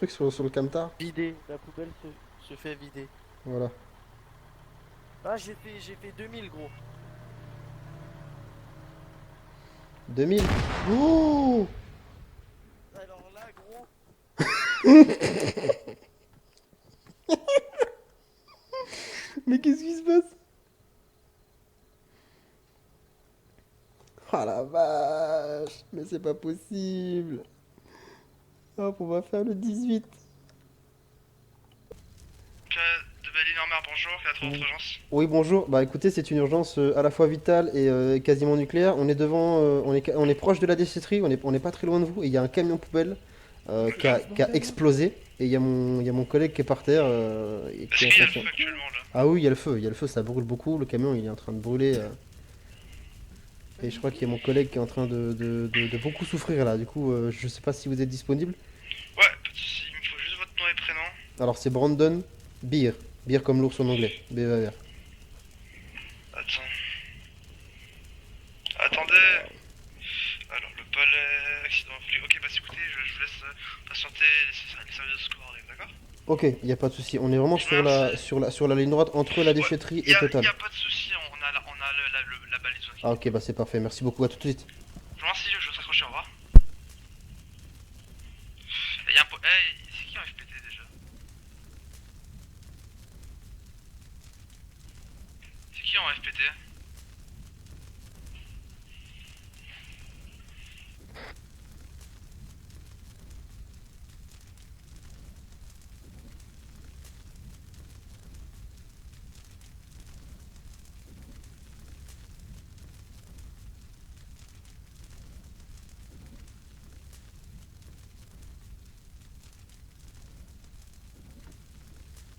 truc sur le camtar. Vider, la poubelle se fait vider. Voilà. Ah, j'ai fait 2000 gros. 2000. Oh. Alors là, gros. Mais qu'est-ce qui se passe? Oh la vache. Mais c'est pas possible. Hop, on va faire le 18. De Belle-Île-en-Mer, bonjour, quelle est votre urgence? Oui, bonjour. Bah écoutez, c'est une urgence à la fois vitale et quasiment nucléaire. On est devant, on est proche de la déchetterie, on est pas très loin de vous. Et il y a un camion poubelle qui a explosé. Et il y a mon collègue qui est par terre et Est-ce qui est qu'il y a le inconscient. feu actuellement là? Ah oui, il y a le feu, ça brûle beaucoup. Le camion, il est en train de brûler. Et je crois qu'il y a mon collègue qui est en train de beaucoup souffrir là. Du coup, je sais pas si vous êtes disponible. Ouais, pas de soucis, il me faut juste votre nom et prénom. Alors, c'est Brandon Beer. Beer comme l'ours en anglais. B-E-R. Attends. Attendez. Alors, le palais, accident voulu. Ok, bah écoutez, je vous laisse patienter les services de secours arrivent, d'accord? Ok, il n'y a pas de souci. On est vraiment sur la, Merci. sur la ligne droite entre la Ouais, déchetterie y et a, Total. y a pas de soucis, on a la balise. Ok. Ah ok, bah c'est parfait. Merci beaucoup. À tout de suite. Je vous remercie, je vous accroche, au revoir. Et y a un c'est qui en FPT déjà? C'est qui en FPT?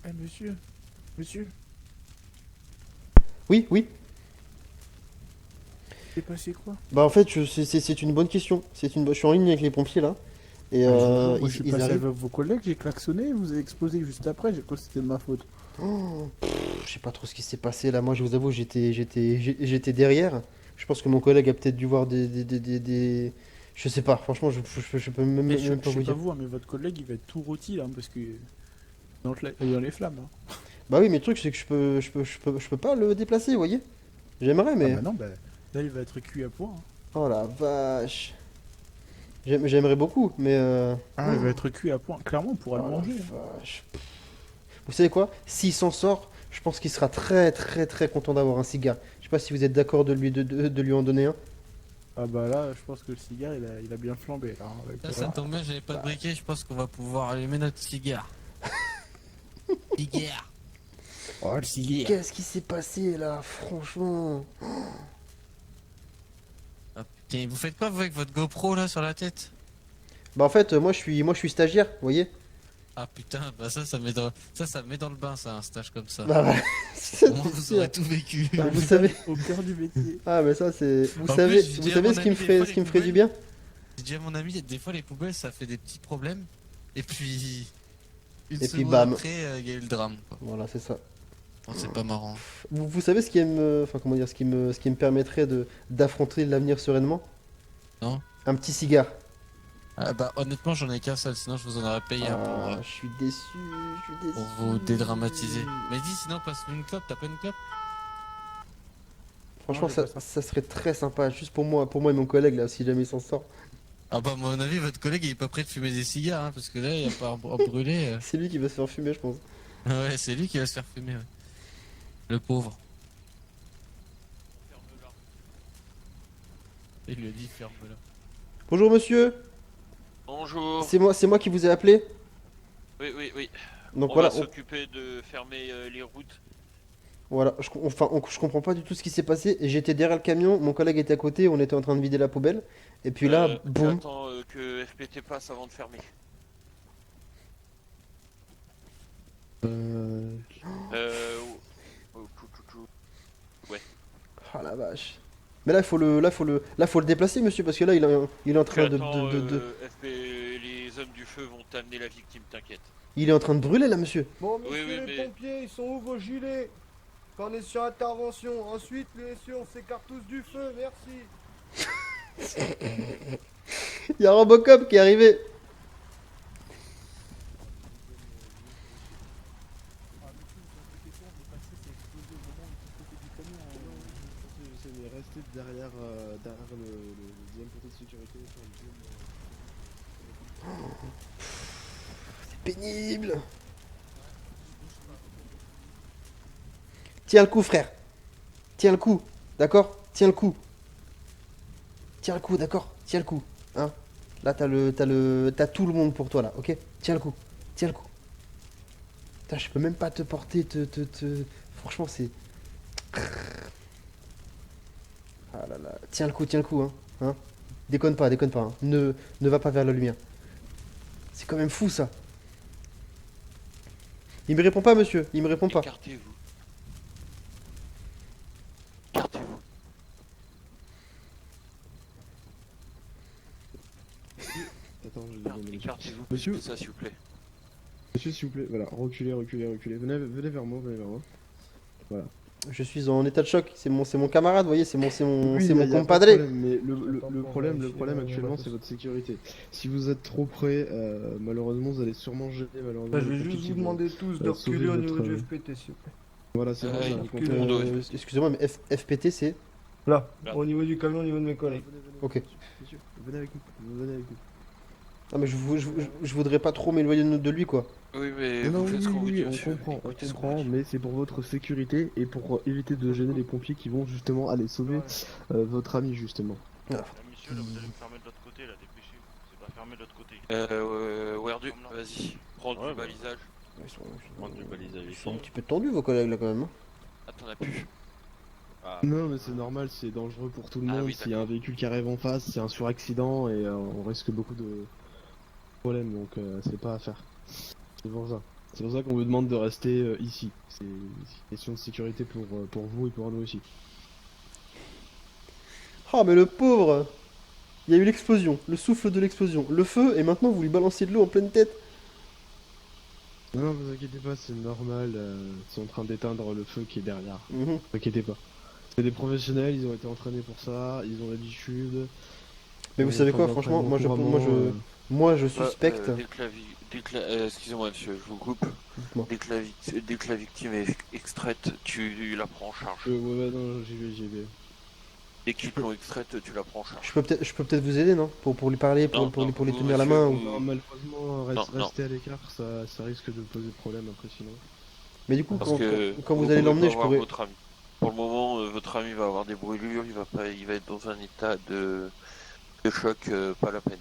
Eh monsieur, monsieur, Oui, oui. c'est passé quoi? Bah en fait, c'est une bonne question. Je suis en ligne avec les pompiers là. Et Ah, je vous jure, moi je suis ils passé arrivent. avec vos collègues, j'ai klaxonné, vous avez explosé juste après, j'ai cru que c'était de ma faute. Oh, je sais pas trop ce qui s'est passé là. Moi, je vous avoue, j'étais derrière. Je pense que mon collègue a peut-être dû voir Je sais pas. Franchement, je peux même, Eh, même je pas sais vous pas dire. vous, hein, mais votre collègue il va être tout rôti là, parce que dans les flammes. Hein. Bah oui, mais le truc c'est que je peux pas le déplacer, vous voyez. J'aimerais, Ah mais. bah non, bah là il va être cuit à point. Hein. Oh la vache. J'aimerais beaucoup, mais. Ah, il va être cuit à point. Clairement, on pourra le Oh manger. Hein. la vache. Vous savez quoi? S'il s'en sort, je pense qu'il sera très très très content d'avoir un cigare. Je sais pas si vous êtes d'accord de lui en donner un. Ah bah là, je pense que le cigare il a bien flambé là. Hein, Ça tombe bien, j'avais pas de briquet, je pense qu'on va pouvoir allumer notre cigare. Cigare. Oh, le cigare. Qu'est-ce qui s'est passé là? Franchement. Ah, putain, vous faites quoi vous avec votre GoPro là sur la tête? Bah en fait, moi je suis stagiaire, vous voyez. Ah putain, bah ça me met dans le bain ça, un stage comme ça. Bah ouais. C'est Au moins vous sûr. aurez tout vécu. Bah, vous savez. Au cœur du métier. Ah mais ça c'est. Vous En savez, plus, je vous dis à savez mon ce qui me ami, des ferait, fois, ce les qui me ferait du poubelles- bien? J'ai dit à mon ami, des fois les poubelles ça fait des petits problèmes. Et puis une Et puis seconde bam. après, il y a eu le drame quoi. Voilà, c'est ça. Bon, c'est pas marrant. Vous savez ce qui me, enfin comment dire, ce qui me permettrait d'affronter l'avenir sereinement? Non. Un petit cigare. Ah, bah honnêtement j'en ai qu'un seul, sinon je vous en aurais payé un Ah, je suis déçu, je suis déçu. pour vous dédramatiser. Mais dis sinon passe-nous une clope, t'as pas une clope? Franchement, Non, j'ai ça, pas ça serait très sympa, juste pour moi et mon collègue là, si jamais il s'en sort. Ah bah à mon avis votre collègue il est pas prêt de fumer des cigares hein, parce que là il y a pas à brûler. C'est lui qui va se faire fumer, je pense. Ouais c'est lui qui va se faire fumer ouais. Le pauvre. Il lui a dit ferme-la. Bonjour monsieur, Bonjour. c'est moi qui vous ai appelé. Oui, oui, oui. Donc On voilà, va s'occuper de fermer les routes. voilà, je comprends pas du tout ce qui s'est passé. J'étais derrière le camion, mon collègue était à côté, on était en train de vider la poubelle. Et puis là, boum. J'attends que FPT passe avant de fermer. Euh... Ouais. Oh la vache. Mais là, il faut le déplacer, monsieur, parce que là, il est en train J'attends, les hommes du feu vont t'amener la victime, t'inquiète. il est en train de brûler là, monsieur. Bon, Oui, messieurs oui, les mais- pompiers, ils sont où vos gilets? Quand on est sur intervention. Ensuite, messieurs, on s'écarte tous du feu, merci. Il y a Robocop qui est arrivé. rester derrière, derrière le deuxième poteau de sécurité. Sur le deuxième, C'est pénible. Tiens le coup, frère. Tiens le coup, d'accord? Tiens le coup. Tiens le coup, d'accord? Tiens le coup. Hein? Là, t'as tout le monde pour toi, là, ok? Tiens le coup. Tiens le coup. Putain, je peux même pas te porter, Franchement, c'est... Ah là là. Tiens le coup, hein. Hein? Déconne pas, hein. Ne va pas vers la lumière. C'est quand même fou, ça. Il me répond pas, monsieur. Il me répond pas. Écartez-vous. Écartez-vous. Attends, je vais Merde, donner écartez-vous. Monsieur, C'est ça, s'il vous plaît. monsieur, s'il vous plaît, voilà, reculez. Venez vers moi, Voilà. Je suis en état de choc. C'est mon camarade, vous voyez. C'est mon Oui, c'est y mon a pas de compadre. problème, mais le problème actuellement, c'est votre sécurité. Si vous êtes trop près, malheureusement, vous allez sûrement gêner, malheureusement. Bah, je vais les juste pompiers vous qui vont, demander tous de sauver reculer au niveau votre- du FPT, s'il vous plaît. Voilà, c'est pour ça. il Donc, faut que- Excusez-moi, mais FPT, c'est... Là, Là. au niveau du camion, au niveau de mes collègues. Ok. Monsieur, venez avec nous. Ah, mais je voudrais pas trop m'éloigner de lui, quoi. Oui, mais Non, vous faites ce qu'on vous dit, on monsieur. comprend, Écoutez ce qu'on vous dit. mais c'est pour votre sécurité et pour éviter de gêner les pompiers qui vont justement aller sauver votre ami, justement. Monsieur, là, vous allez me fermer de l'autre côté, là, dépêchez-vous. C'est pas fermé de l'autre côté. Werdu, vas-y, prends Ouais, du bah. balisage. Ils sont, Prendre du balisage ils ici. sont un petit peu tendus, vos collègues, là, quand même. Hein. Ah, t'en as plus. Ah, Non, mais c'est normal, c'est dangereux pour tout le Ah monde. oui, S'il y a un véhicule qui arrive en face, c'est un suraccident et on risque beaucoup de problèmes, donc c'est pas à faire. C'est pour ça. C'est pour ça qu'on vous demande de rester ici. C'est une question de sécurité pour vous et pour nous aussi. Oh, mais le pauvre! Il y a eu l'explosion, le souffle de l'explosion, le feu, et maintenant vous lui balancez de l'eau en pleine tête. Non, vous inquiétez pas, c'est normal. Ils sont en train d'éteindre le feu qui est derrière. Mhm. Vous inquiétez pas. C'est des professionnels, ils ont été entraînés pour ça, ils ont l'habitude. Mais vous savez quoi, franchement, moi je suspecte. Excusez-moi, monsieur, je vous coupe. Dites-moi. Dès que la victime est extraite, tu la prends en charge. Ouais, non, j'y vais. Dès qu'ils l'ont extraite, tu la prends en charge. Je peux peut-être vous aider, non? Pour lui parler, Non, pour lui vous, tenir la monsieur, main. vous- Ou... Non, malheureusement, Non. rester à l'écart, ça risque de poser problème après sinon. Mais du coup, Parce que quand vous allez pouvez l'emmener, pas je voir pourrais. votre ami. Pour le moment, votre ami va avoir des brûlures, il va être dans un état de choc, pas la peine.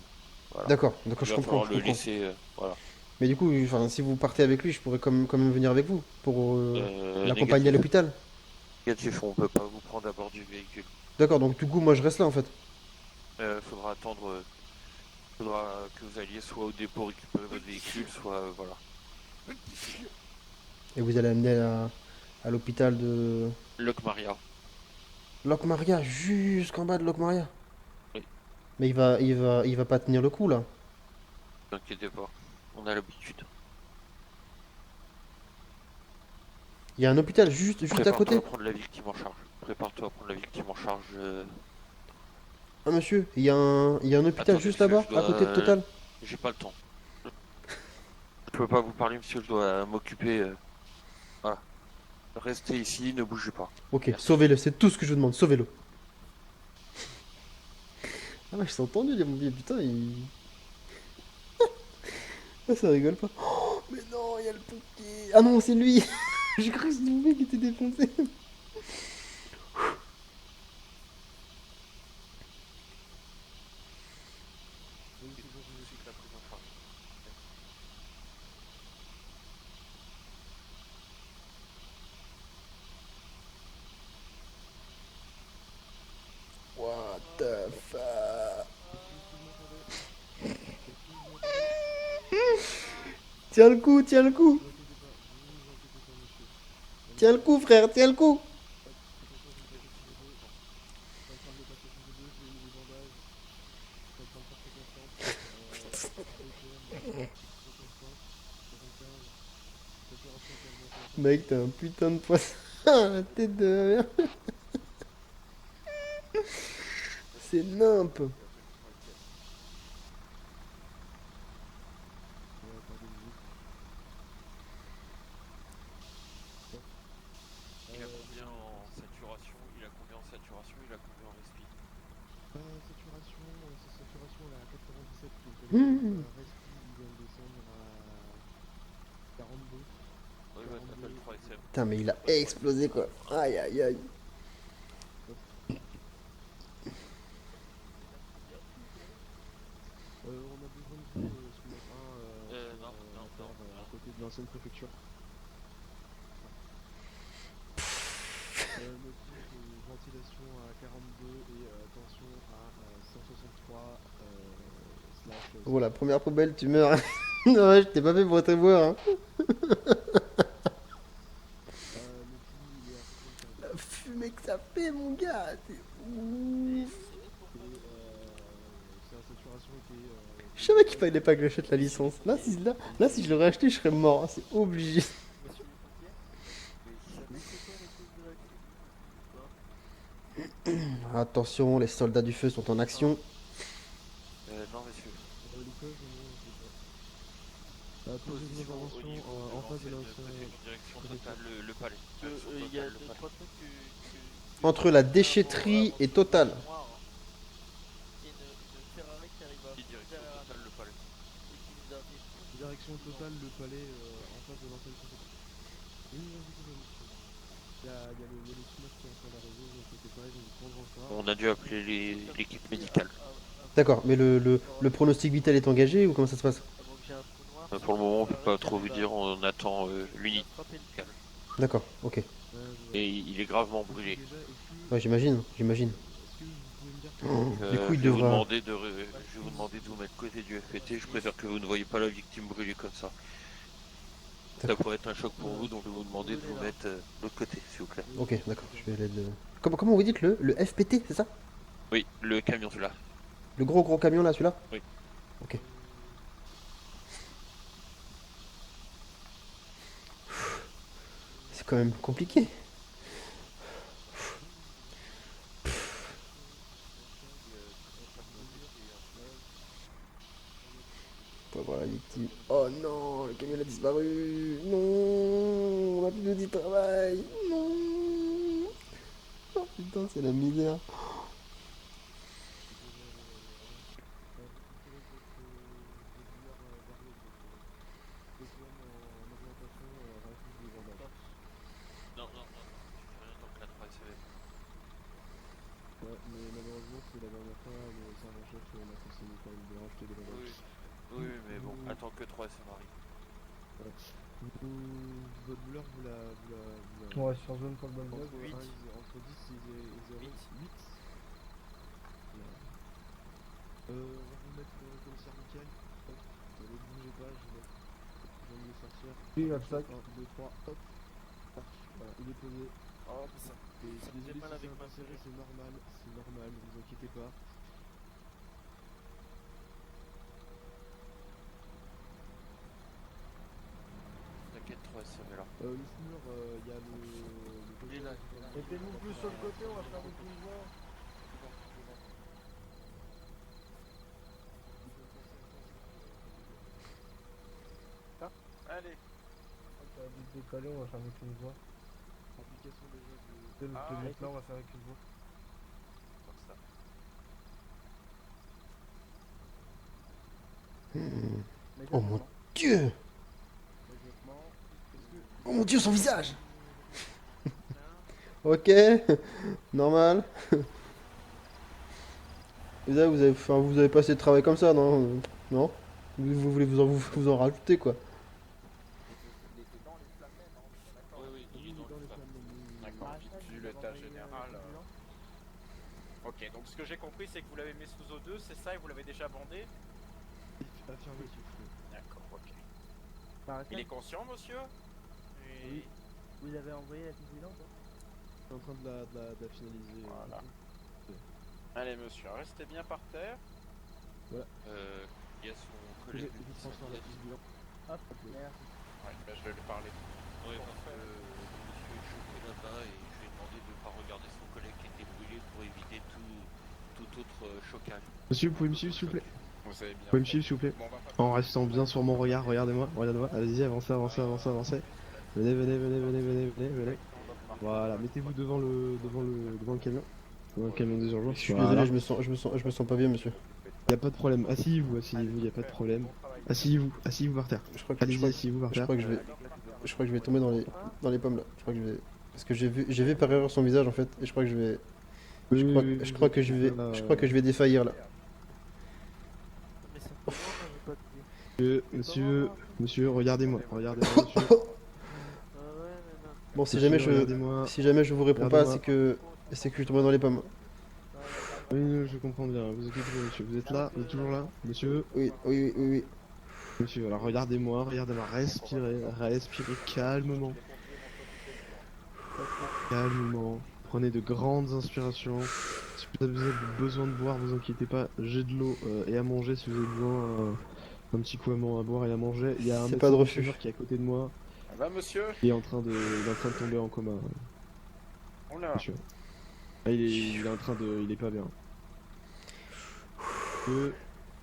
Voilà. D'accord, Il je va comprends. falloir le laisser, voilà. Mais du coup, enfin, si vous partez avec lui, je pourrais quand même venir avec vous pour l'accompagner à Négatif. l'hôpital. Négatif, on peut pas vous prendre à bord du véhicule. D'accord, donc du coup, moi je reste là en fait. Faudra attendre, faudra que vous alliez soit au dépôt récupérer votre véhicule, soit voilà. Et vous allez amener à l'hôpital de Loc Maria. Locmaria, jusqu'en bas de Locmaria. Oui. Mais il va pas tenir le coup là. Ne vous inquiétez pas, on a l'habitude. Il y a un hôpital juste à Prépare-toi côté. à prendre la victime en charge. Prépare-toi à prendre la victime en charge. Ah monsieur, il y a un hôpital Attendez, juste monsieur, là-bas, je dois- à côté de Total. J'ai pas le temps. Je peux pas vous parler, monsieur, je dois m'occuper. Voilà. Restez ici, ne bougez pas. Ok, Merci. sauvez-le, c'est tout ce que je vous demande, sauvez-le. Ah ouais, je t'ai entendu les pompiers, putain, il... Ah, ça rigole pas. Oh, mais non, il y a le pompier. Ah non, c'est lui. J'ai cru que c'était le mec qui était défoncé. What the fuck? Tiens le coup, tiens le coup. Tiens le coup, frère, tiens le coup. Mec, t'as un putain de poisson à la tête de ma mère. C'est nimp. Il a combien en saturation? Il a combien en saturation? Il a combien Saturation, sa saturation elle est à 97, donc reste il vient de descendre à 42. Oui, ouais, t'appelles 3SM. Putain, mais il a explosé quoi. Aïe aïe aïe. On a besoin de vous ce matin Non, à côté de l'ancienne préfecture. Motif ventilation à 42 et tension à 163 slash. Oh, la première poubelle, tu meurs. Ouais, je t'ai pas fait pour te voir. Hein. Le pouls il est à 75. La fumée que ça fait, mon gars. C'est ouf. Et sa saturation était. Je savais qu'il fallait pas que j'achète la licence. Là, si je l'aurais acheté, je serais mort. Hein. C'est obligé. Attention, les soldats du feu sont en action. Non, monsieur. Posez une intervention en face de l'ancien. Direction totale, le palais. Il y a 2-3 trucs Entre la déchetterie et Total. Il y a une Ferrari qui arrive à Direction totale, le palais. et qui nous a fait Direction totale, le palais en face de l'ancienne préfecture. Oui, monsieur. Il y a le SMUR qui est en train d'arriver, ne vous inquiétez pas, ils vont vous prendre en charge. On a dû appeler l'équipe médicale. D'accord, mais le pronostic vital est engagé ou comment ça se passe? avant que j'ai un trou noir. Pour le moment, on peut pas trop vous dire, on attend l'unité. D'accord, ok. Et il est gravement brûlé. Déjà, Ouais, j'imagine. est-ce que vous pouvez me dire Du coup, il je vais vous devra. demander de vous mettre côté du FPT. Je préfère que vous ne voyez pas la victime brûler comme ça. Ça D'accord. pourrait être un choc pour vous, donc je vais vous demander de vous mettre de l'autre côté, s'il vous plaît. Ok, d'accord. Je vais aller le. Comment vous dites le FPT, c'est ça? Oui, le camion, celui-là. Le gros camion là, celui-là? Oui. Ok. C'est quand même compliqué. On va voir la victime. Oh non, le camion a disparu. Non, on a plus d'outil de travail. Non. Oh putain, c'est la misère. Non, je fais rien tant que la 3 SEV. Ouais, mais malheureusement, c'est la dernière fois, le sergent-chef m'a conseillé quand même de racheter des bagages. Oui, mais bon, attends que 3 SEV arrive. Votre douleur, vous la. Ouais, sur zone pour le bon Entre, Huit. entre 10 et 0. 8. On va vous mettre commissaire Michael. Hop. Ne bougez pas, je viens de le sortir. Oui, hop, sac. 1, 2, 3, hop. Tac. Voilà, il est posé. Oh, mais ça. Et Ça me fait désolé mal si avec c'est un ma peu serré, souris. c'est normal, vous inquiétez pas. T'inquiète, 3 SEV là. Le SMUR, il y a le. Il est là. Mettez-nous plus sur le côté, on va faire des mouvements. Allez. On va vite décoller, on va faire avec une voix. Application déjà de. Dès le mec là, on va faire avec une voix. Comme ça. Oh mon dieu! Oh mon dieu, son visage! Ok, normal. Vous avez pas assez de travail comme ça, non? Non? Vous voulez vous en rajouter quoi? Oui, il est dans le D'accord, vu l'état général. Ok, donc ce que j'ai compris, c'est que vous l'avez mis sous O2, c'est ça, et vous l'avez déjà bandé? Affirmé, s'il vous plaît. D'accord, ok. Il est conscient, monsieur? Oui. Vous avez envoyé la vigilante? Je suis en train de la finaliser. Voilà. Allez, monsieur, restez bien par terre. Il y a son Je collègue. transfère la fiche bilan. Hop, merde. Ouais, bah, je vais lui parler. Oui, parce que monsieur est choqué là-bas et je lui ai demandé de ne pas regarder son collègue qui était brûlé pour éviter tout autre chocage. Monsieur, vous pouvez me suivre, s'il vous plaît? Vous savez bien. Vous pouvez me suivre, s'il vous plaît? Bon, on va pas En restant bien sur mon regard, regardez-moi. Allez-y, avancez. Venez. Voilà, mettez-vous devant le camion. un camion des urgences. Je suis Voilà. désolé, je me sens pas bien, monsieur. Y a pas de problème. Asseyez-vous, y a pas de problème. Asseyez-vous par terre. Je crois que, je Allez-y, crois, asseyez-vous par je terre. crois que je vais, je crois que je vais tomber dans les pommes là. Je crois que je vais, parce que j'ai vu par erreur son visage en fait, et je crois que je vais, je crois que je vais défaillir là. Mais ça me fait mal, moi, j'ai pas de vie. Monsieur, regardez-moi, monsieur. Ah ouais, mais non. Bon, si Monsieur, jamais regardez-moi. je vous réponds pas, Regardez-moi. c'est que je tombe dans les pommes. Oui, je comprends bien. Vous inquiétez pas, monsieur. Vous êtes là? Vous êtes toujours là? Monsieur? Oui. Monsieur, alors regardez-moi, respirez calmement. Calmement. Prenez de grandes inspirations. Si vous avez besoin de boire, vous inquiétez pas, j'ai de l'eau et à manger si vous avez besoin. Un petit coup à boire et à manger. Il y a un C'est pas de refus. médecin qui est à côté de moi. Ça va, monsieur? Il est en train de tomber en coma, Oh là. monsieur. Ah, il est en train de. Il est pas bien.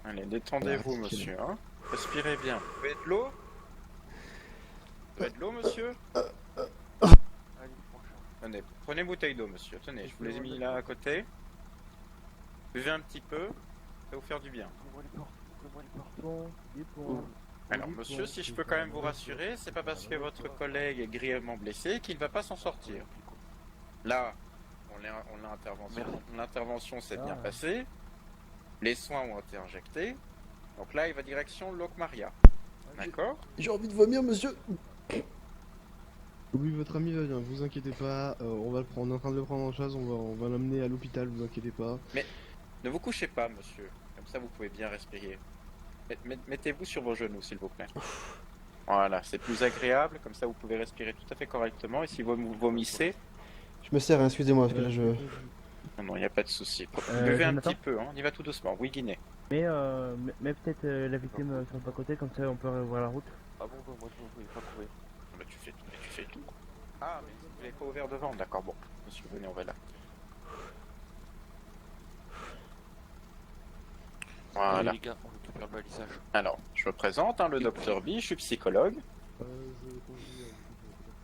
Allez, détendez-vous, Voilà, monsieur. Hein. Respirez bien. Vous avez de l'eau? Vous avez de l'eau, monsieur? Tenez, prenez une bouteille d'eau, monsieur. Tenez, je vous les ai mis là à côté. Buvez un petit peu. Ça va vous faire du bien. Alors, monsieur, si je peux quand même vous rassurer, c'est pas parce que votre collègue est grièvement blessé qu'il va pas s'en sortir. Là, on l'a intervention. L'intervention s'est bien passée. Les soins ont été injectés. Donc là, il va direction Locmaria. D'accord? J'ai envie de vomir, monsieur. Oui, votre ami va bien, vous inquiétez pas. On va le prendre, on est en train de le prendre en charge, on va l'emmener à l'hôpital, vous inquiétez pas. Ne vous couchez pas, monsieur. Comme ça, vous pouvez bien respirer. Mettez-vous sur vos genoux, s'il vous plaît. Voilà, c'est plus agréable. Comme ça, vous pouvez respirer tout à fait correctement. Et si vous vomissez... Je me sers, hein, excusez-moi, parce que là je. Non, il n'y a pas de souci. Buvez un petit peu, hein. On y va tout doucement. Oui, Guinée. Mais peut-être la victime sur le bas-côté, comme ça on peut revoir la route. Ah bon, moi je ne pas trouvé. Bah, tu fais tout. Ah, mais vous l'avez pas ouvert devant. D'accord, bon. Monsieur, venez, on va là. Voilà. Allez, les gars, on récupère le balisage. Alors, je me présente, hein, le docteur B, je suis psychologue. Je conduis,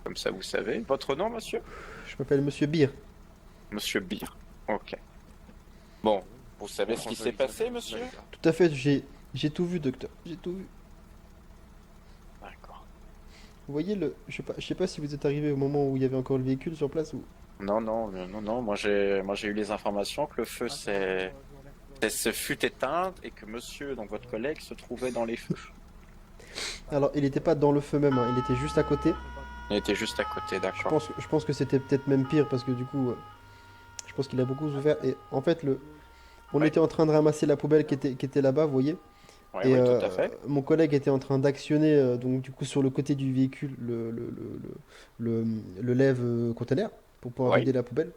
Comme ça, vous savez. Votre nom, monsieur? Je m'appelle Monsieur Beer. Monsieur Beer. Ok. Bon, vous savez ce qui s'est passé, monsieur? Tout à fait, j'ai tout vu, docteur. J'ai tout vu. D'accord. Vous voyez je sais pas si vous êtes arrivé au moment où il y avait encore le véhicule sur place ou. Non. Moi, j'ai eu les informations que le feu se fut éteint et que monsieur, donc votre collègue, se trouvait dans les feux. Alors, il était pas dans le feu même, hein, il était juste à côté. Il était juste à côté, d'accord. Je pense que c'était peut-être même pire parce que du coup, je pense qu'il a beaucoup souffert. Et en fait, on était en train de ramasser la poubelle qui était là-bas, vous voyez. Oui, Et tout à fait. mon collègue était en train d'actionner, donc du coup, sur le côté du véhicule, le lève-container pour pouvoir Oui. vider la poubelle.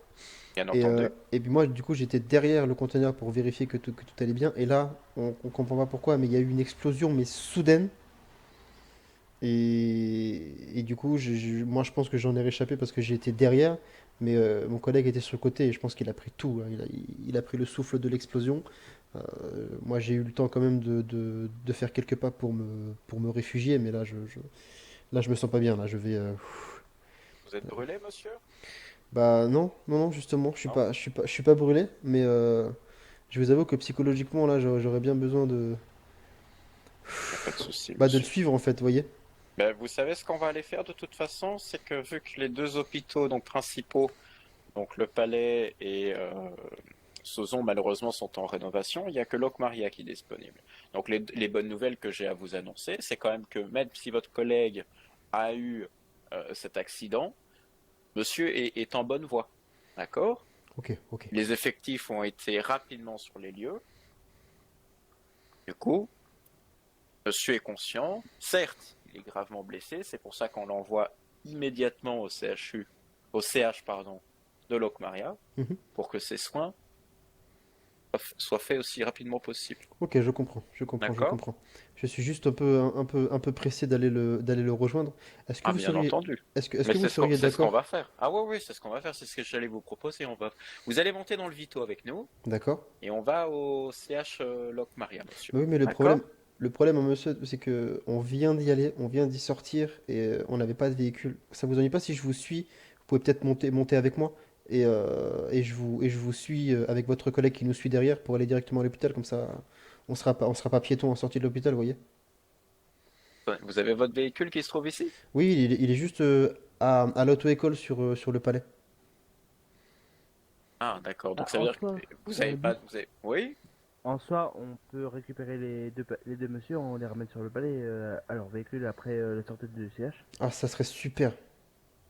Bien Et, entendu. et puis moi, du coup, j'étais derrière le conteneur pour vérifier que tout allait bien. Et là, on comprend pas pourquoi, mais il y a eu une explosion, mais soudaine. Et du coup, moi, je pense que j'en ai réchappé parce que j'étais derrière. Mais mon collègue était sur le côté et je pense qu'il a pris tout, hein. Il a pris le souffle de l'explosion. Moi, j'ai eu le temps quand même de faire quelques pas pour me réfugier. Mais là, je me sens pas bien. Là, je vais. Vous êtes brûlé, monsieur? Bah non, justement, je suis pas brûlé, mais je vous avoue que psychologiquement là, j'aurais bien besoin Y a pas de souci, de le monsieur. suivre en fait, vous voyez. Ben, vous savez ce qu'on va aller faire de toute façon, c'est que vu que les deux hôpitaux donc principaux, donc le Palais et Sauzon malheureusement sont en rénovation, il n'y a que Locmaria qui est disponible. Donc les bonnes nouvelles que j'ai à vous annoncer, c'est quand même que même si votre collègue a eu cet accident, monsieur est en bonne voie, d'accord? Ok. Les effectifs ont été rapidement sur les lieux. Du coup, monsieur est conscient. Certes, il est gravement blessé. C'est pour ça qu'on l'envoie immédiatement au CHU, au CH pardon, de Locmaria, Mhm. pour que ses soins soient faits aussi rapidement possible. Ok, je comprends. D'accord. Je suis juste un peu pressé d'aller le rejoindre. Est-ce que Ah, vous bien seriez, entendu. est-ce que Mais vous c'est seriez ce qu'on d'accord? va faire. Ah oui, c'est ce qu'on va faire. C'est ce que j'allais vous proposer. Vous allez monter dans le Vito avec nous D'accord. et on va au CH Locmaria, monsieur. Oui, mais D'accord. le problème, monsieur, c'est que on vient d'y aller, on vient d'y sortir et on n'avait pas de véhicule. Ça vous ennuie pas si je vous suis? Vous pouvez peut-être monter avec moi et je vous suis avec votre collègue qui nous suit derrière pour aller directement à l'hôpital, comme ça on sera pas piéton en sortie de l'hôpital, vous voyez. Ouais, vous avez votre véhicule qui se trouve ici? Oui, il est juste à l'auto-école sur le palais. Ah, d'accord. Donc Ah, ça veut en dire que soi, vous avez pas. Vous avez... Oui? en soi, on peut récupérer les deux messieurs, on les ramène sur le palais à leur véhicule après la sortie du CH. Ah, ça serait super.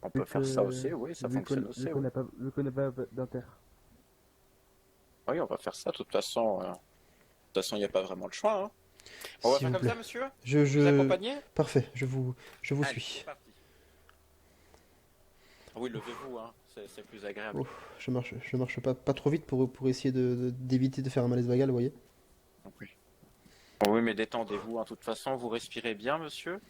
On peut faire ça aussi, oui, ça fonctionne aussi. Vu qu'on Oui. n'a pas, vu qu'on n'a pas d'inter. Oui, on va faire ça. De toute façon, il n'y a pas vraiment le choix. Hein. On va S'il faire vous comme plaît. ça, monsieur? Je, Vous je... accompagnez? Parfait, je vous Allez, suis. c'est parti. Oui, levez-vous, hein. C'est plus agréable. Oh, je marche pas trop vite pour essayer d'éviter de faire un malaise vagal, vous voyez. Oui. Oui, mais détendez-vous. Hein. De toute façon, vous respirez bien, monsieur.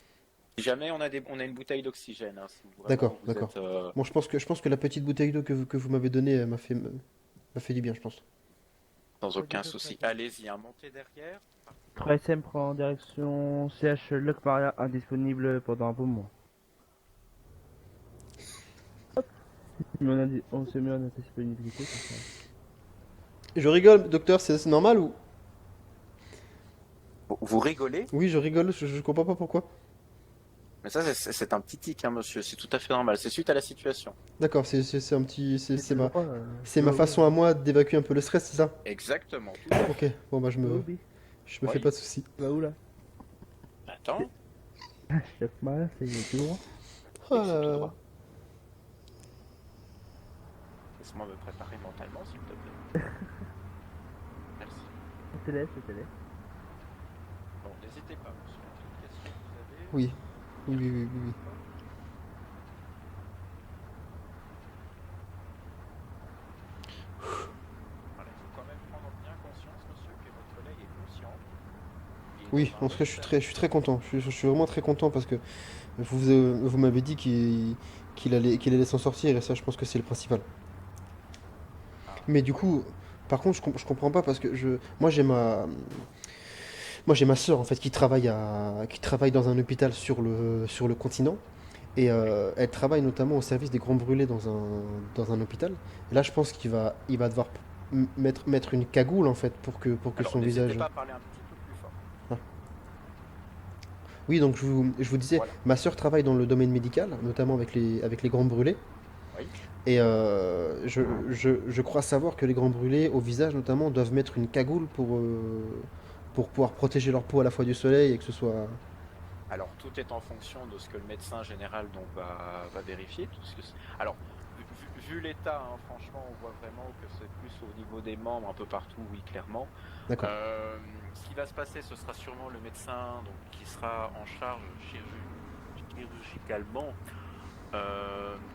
Si jamais on a une bouteille d'oxygène, hein, si vraiment D'accord, vous d'accord. êtes, Bon, je pense que la petite bouteille d'eau que vous m'avez donnée m'a fait du bien, je pense. sans aucun souci. Allez-y, hein, montez derrière. 3SM prend direction CH Loc Maria, indisponible pendant un bon moment. Hop. On s'est mis en indisponibilité. comme ça. Je rigole, docteur, c'est normal ou? Vous rigolez? Oui, je rigole, je comprends pas pourquoi. Mais ça, c'est un petit tic, hein, monsieur. C'est tout à fait normal. C'est suite à la situation. D'accord, c'est un petit, c'est Tu ma, le crois, c'est ma façon à moi d'évacuer un peu le stress, c'est ça? Exactement. Tout à fait. Ok, bon bah je me Obi, fais Oui. pas de soucis. va où là? Attends. Loc Maria, c'est tout droit. Oh C'est là tout là. droit. Laisse-moi me préparer mentalement, s'il te plaît. Merci. C'était laisse. Bon, n'hésitez pas, monsieur. Quelle question vous avez? Oui, oui. Voilà, il faut quand même prendre bien conscience, monsieur, que votre collègue est conscient. Il est Oui, dans un en tout cas, état- je suis très content. Je suis vraiment très content parce que vous m'avez dit qu'il allait s'en sortir et ça, je pense que c'est le principal. Mais du coup, par contre, je comprends pas parce que moi j'ai ma sœur en fait qui travaille dans un hôpital sur le continent et elle travaille notamment au service des grands brûlés dans un hôpital. Et là, je pense il va devoir mettre une cagoule en fait pour que Alors, son n'hésitez visage. pas à parler un petit peu plus fort. Oui, donc je vous disais, Voilà. ma sœur travaille dans le domaine médical, notamment avec les grands brûlés. Oui. Et je crois savoir que les grands brûlés, au visage notamment, doivent mettre une cagoule pour pouvoir protéger leur peau à la fois du soleil et que ce soit. Alors, tout est en fonction de ce que le médecin général donc, va vérifier. Alors, vu l'état, hein, franchement, on voit vraiment que c'est plus au niveau des membres, un peu partout, oui, clairement. D'accord. Ce qui va se passer, ce sera sûrement le médecin donc, qui sera en charge chirurgicalement,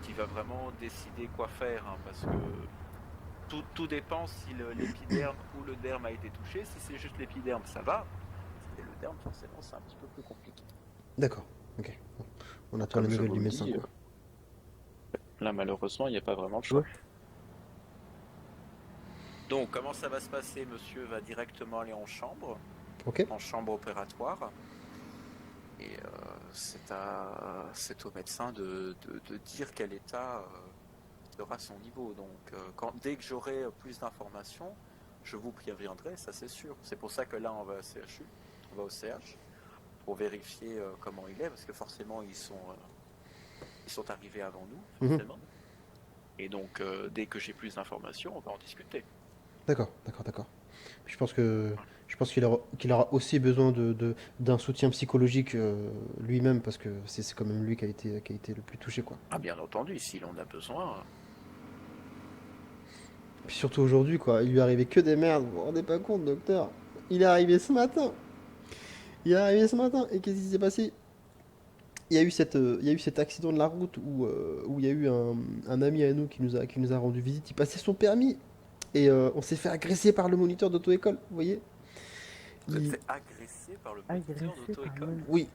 qui va vraiment décider quoi faire, hein, parce que tout dépend si l'épiderme ou le derme a été touché. Si c'est juste l'épiderme, ça va. Si c'est le derme, forcément, c'est un petit peu plus compliqué. D'accord. Ok. Bon. On attend Comme les je nouvelles vous du le médecin, dis, quoi. Là, malheureusement, il n'y a pas vraiment de choix. Ouais. Donc, comment ça va se passer? Monsieur va directement aller en chambre Ok. opératoire. Et c'est au médecin de dire quel état sera son niveau. Donc, dès que j'aurai plus d'informations, je vous préviendrai, ça c'est sûr. C'est pour ça que là, on va au CH pour vérifier comment il est, parce que forcément, ils sont arrivés avant nous, Mhm. forcément. Et donc, dès que j'ai plus d'informations, on va en discuter. D'accord. Puis je pense qu'il aura aussi besoin d'un soutien psychologique lui-même parce que c'est quand même lui qui a été le plus touché, quoi. Ah, bien entendu, s'il en a besoin. Puis surtout aujourd'hui, quoi. Il lui est arrivé que des merdes. Vous vous rendez pas compte, docteur? Il est arrivé ce matin. Et qu'est-ce qui s'est passé? Il y a eu cet accident de la route où il y a eu un ami à nous qui nous a rendu visite. Il passait son permis et on s'est fait agresser par le moniteur d'auto-école. Vous voyez? Vous êtes Il- fait agresser par le Agressé moniteur par d'auto-école. le- Oui.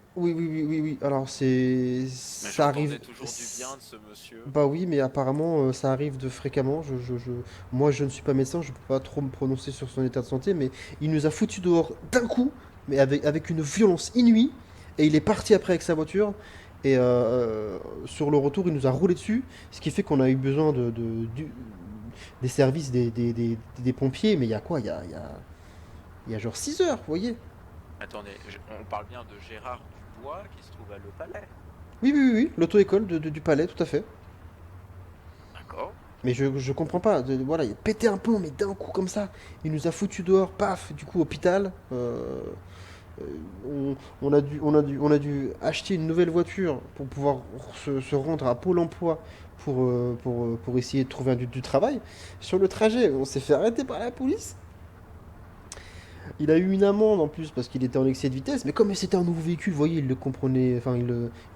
Alors Mais ça j'entendais arrive. toujours du bien de ce monsieur. Bah oui, mais apparemment ça arrive de fréquemment. Moi, je ne suis pas médecin, je peux pas trop me prononcer sur son état de santé, mais il nous a foutu dehors d'un coup, mais avec une violence inouïe, et il est parti après avec sa voiture. Et sur le retour, il nous a roulé dessus, ce qui fait qu'on a eu besoin des services des pompiers. Mais il y a quoi? Il y a genre 6 heures, vous voyez? Attendez, on parle bien de Gérard Dubois qui se trouve à Le Palais. Oui, oui, oui, oui, l'auto-école du palais, tout à fait. D'accord. Mais je comprends pas. Voilà, il a pété un plomb, mais d'un coup comme ça. Il nous a foutu dehors, paf, du coup, hôpital. On a dû acheter une nouvelle voiture pour pouvoir se rendre à Pôle emploi pour essayer de trouver du travail. Sur le trajet, on s'est fait arrêter par la police. Il a eu une amende en plus parce qu'il était en excès de vitesse, mais comme c'était un nouveau véhicule, vous voyez, il le comprenait, enfin, il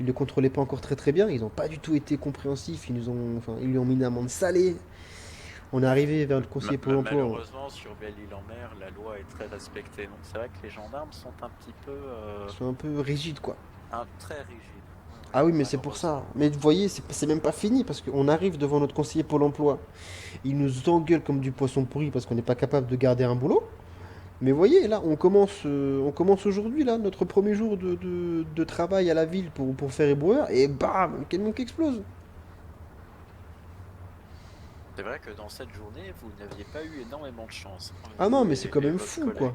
le contrôlait pas encore très très bien. Ils n'ont pas du tout été compréhensifs. Ils lui ont mis une amende salée. On est arrivé vers le conseiller Pôle emploi. Malheureusement, sur Belle-Île-en-Mer, la loi est très respectée. Donc c'est vrai que les gendarmes sont un petit peu... Ils sont un peu rigides, quoi. très rigides. Ah oui, mais c'est pour ça. Mais vous voyez, c'est même pas fini parce qu'on arrive devant notre conseiller Pôle emploi. Il nous engueule comme du poisson pourri parce qu'on n'est pas capable de garder un boulot. Mais vous voyez, là, on commence aujourd'hui, là, notre premier jour de travail à la ville pour faire éboueur, et bam, un camion qui explose. C'est vrai que dans cette journée, vous n'aviez pas eu énormément de chance. Ah non, mais c'est quand Et même votre fou, collègue. quoi.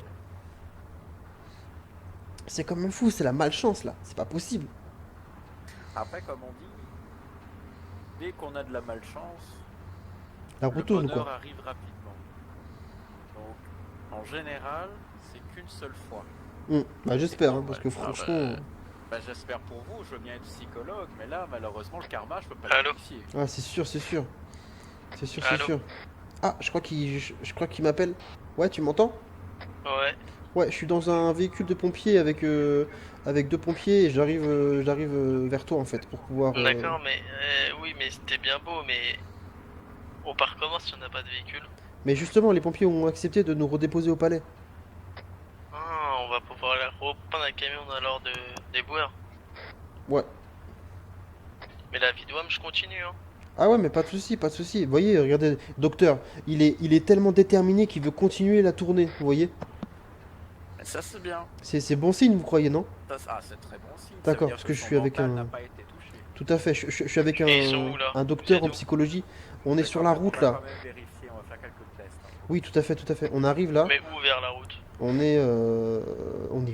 C'est quand même fou, c'est la malchance, là. C'est pas possible. Après, comme on dit, dès qu'on a de la malchance, La le roue tourne, bonheur quoi. arrive rapidement. Donc, en général, c'est qu'une seule fois. Bah, j'espère, hein, Et parce que voilà. franchement. J'espère pour vous, je veux bien être psychologue, mais là, malheureusement, le karma, je peux pas Allô le vérifier. Ah, c'est sûr, c'est sûr. C'est sûr, c'est Allô sûr. Ah, je crois qu'il m'appelle. Ouais, tu m'entends? Ouais. Ouais, je suis dans un véhicule de pompiers avec 2 pompiers et j'arrive vers toi en fait pour pouvoir. D'accord, mais oui, mais c'était bien beau, mais on part comment si on n'a pas de véhicule? Mais justement, les pompiers ont accepté de nous redéposer au palais. Ah, on va pouvoir reprendre un camion alors des boueurs. Ouais. Mais la vie de WAM, je continue, hein. Ah ouais, mais pas de souci, pas de souci. Vous voyez, regardez, docteur, il est tellement déterminé qu'il veut continuer la tournée. Vous voyez? Mais ça, c'est bien. C'est bon signe, vous croyez, non? C'est très bon signe. D'accord, Ça veut dire parce que je son suis avec mental un. n'a pas été touché. Tout à fait, je suis avec Et ils sont où, là? un Vous docteur êtes en où? psychologie. On est sur On la va route quand là. même vérifier, on va faire quelques tests. Oui, tout à fait, tout à fait. On arrive là. Mais où vers la route? On est